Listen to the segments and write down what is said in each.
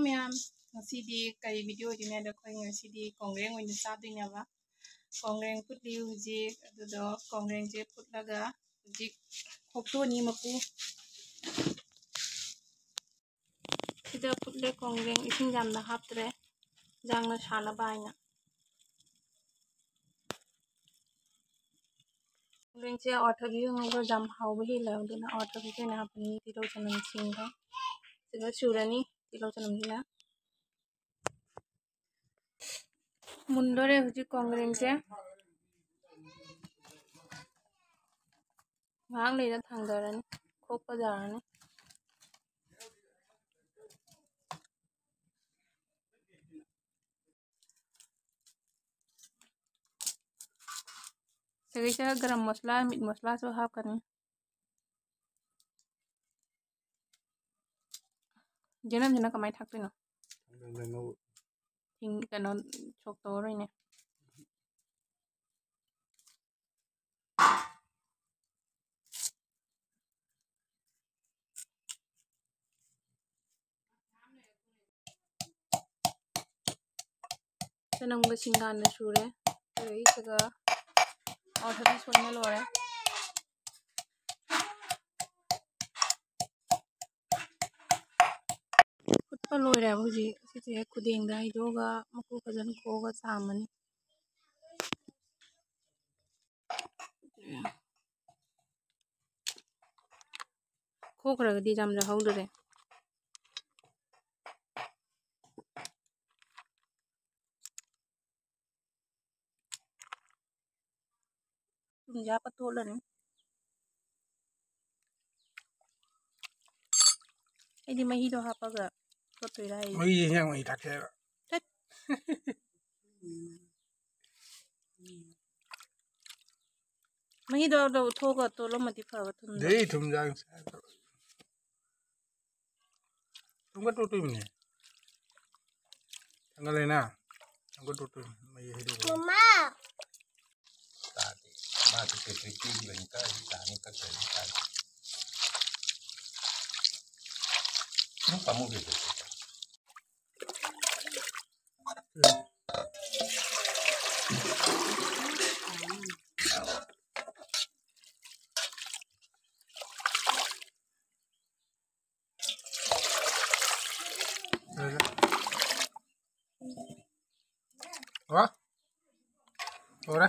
Ma'am ngसीदी कई video दिने the खोई ngसीदी कांग्रें ओइनो चादोइनाबा कांग्रें फुटली हुजिक अदुदो कांग्रें जे फुटलागा हुजिक खक्तोनि मकु सिदा फुटले कांग्रें इसिं जामना हाबत्रे जांना साना बायना कांग्रें जे अथबि ngो जाम हावबो हिला उदुना अथबि जेना हापनि तिलो जनम सिंगा सिगा सुरानी तिलो जनम दिना मुंडरे हुजिक कांग्रें जे ngahang leina thangdarani khokpa jarani segaisa garam masala meat masala so hapkani jenam jena kamai thakpino ting kano chokto roine senam ga singan na sure segaisa अथबि सोना लोरे खुदपा लोरे हुजी सिसे खुदेंगा हिदोगा मकु फजन कोगा सामनी खोखरगदी जामजा हौदरे तुमजा पतोलनी एदी महिदो हापागा पतोइरा है मही yang mही थाके महिदो दो थोगा तोलो मति फाव तुम दे तुम जांग तुमका टोटो मिने तंगलेना तुमका टोटो मही हिदो मम्मा ताते बात के ट्रिकी बनका जाने का तरीका kamu gitu. Wah, ora.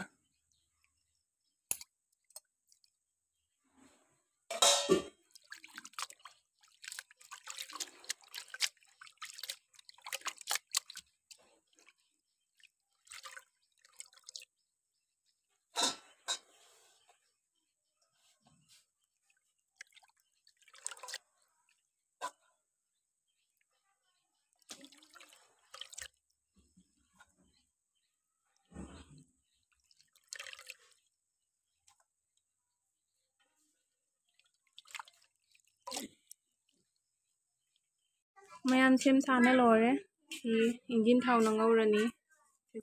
मैम सेम साना लोरे सी इंजिन थाव नंगौरनी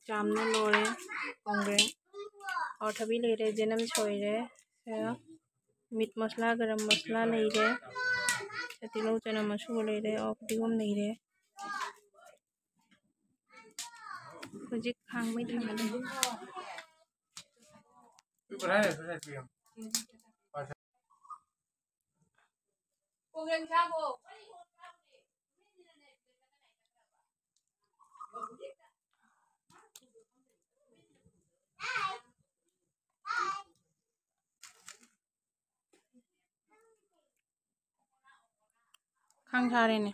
चामना लोरे कांग्रें अथबि लेरे जेनम छोइरे मीट मसला गरम मसला लेरे तिलो चना मसु लेरे अफदिगम लेरे हुजिक खांमै थांगदे कांग्रें सागो खां सारे ने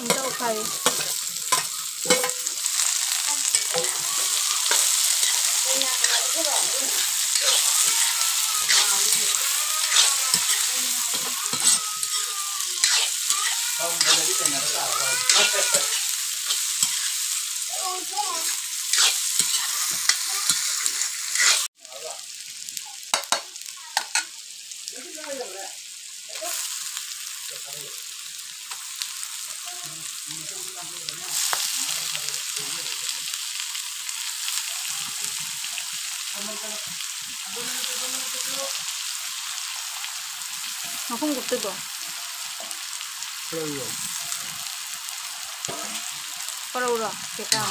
ꯑꯝꯇ ꯑꯣꯠꯈꯥꯏꯌꯦ Không cục tức rồi. Có đâu rồi, kể cả.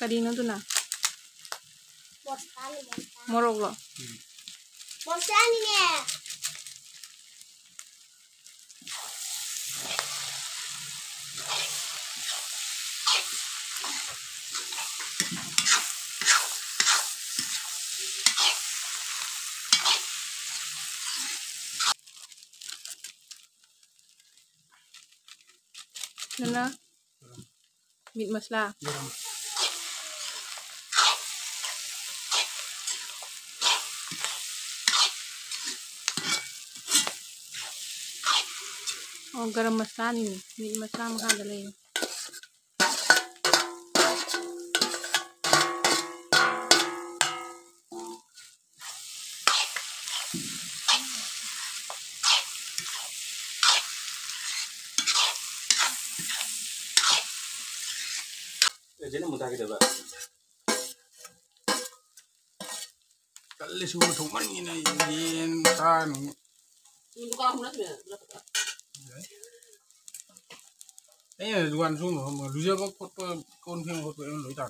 Karino tuh nah. Morok lo. Bosan ini. Nana. Meat masala. Oh, garam masala nih, meat masala mah ada lagi. Jadi mudah gitu pak. Kali semua teman ini kan. Ini kalau mudah berapa? Duan semua, mau lu siapa kon film foto yang lu tak.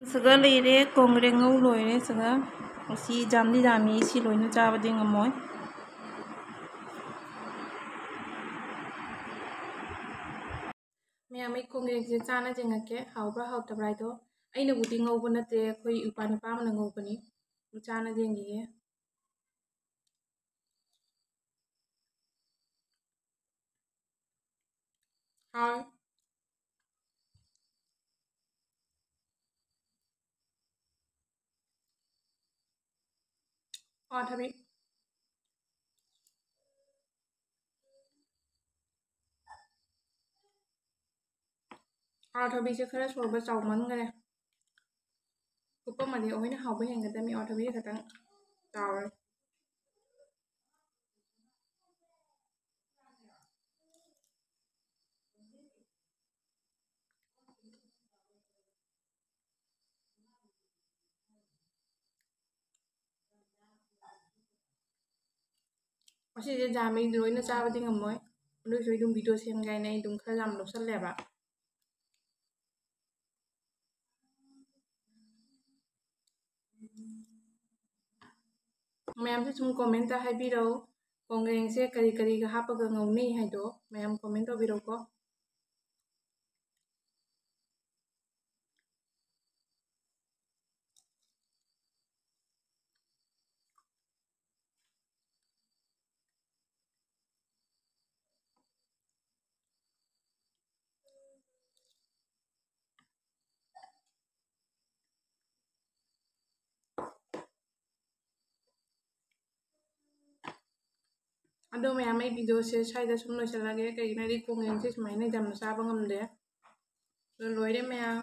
Sega leire kongre ngau loire sega si jamdi jami si loina chaba ding amoy me amai kongre je chana jenga ke hawbra hawtabrai do aina budi ngau bana te khoi upani pa mana ngau bani chana jengi ge ha thabi thabi je khara sorba chawman gane kupa made oina hawba henga dami thabi khatang tawre Masih je jami loina chaba ding amoy ndu soi dum video sem gai nai dum khara jam lo sal leba ma'am से तुम comment हाइबिरो कोंग्रेंग से करी करी का हापग ngौनी हाइदो ma'am comment तबिरो को अदो ma'am आई video से side सुम लोइसलागे कई नारी कोंग्रेंग से सुमाइने जम चाबा ngamde लोइरे मैम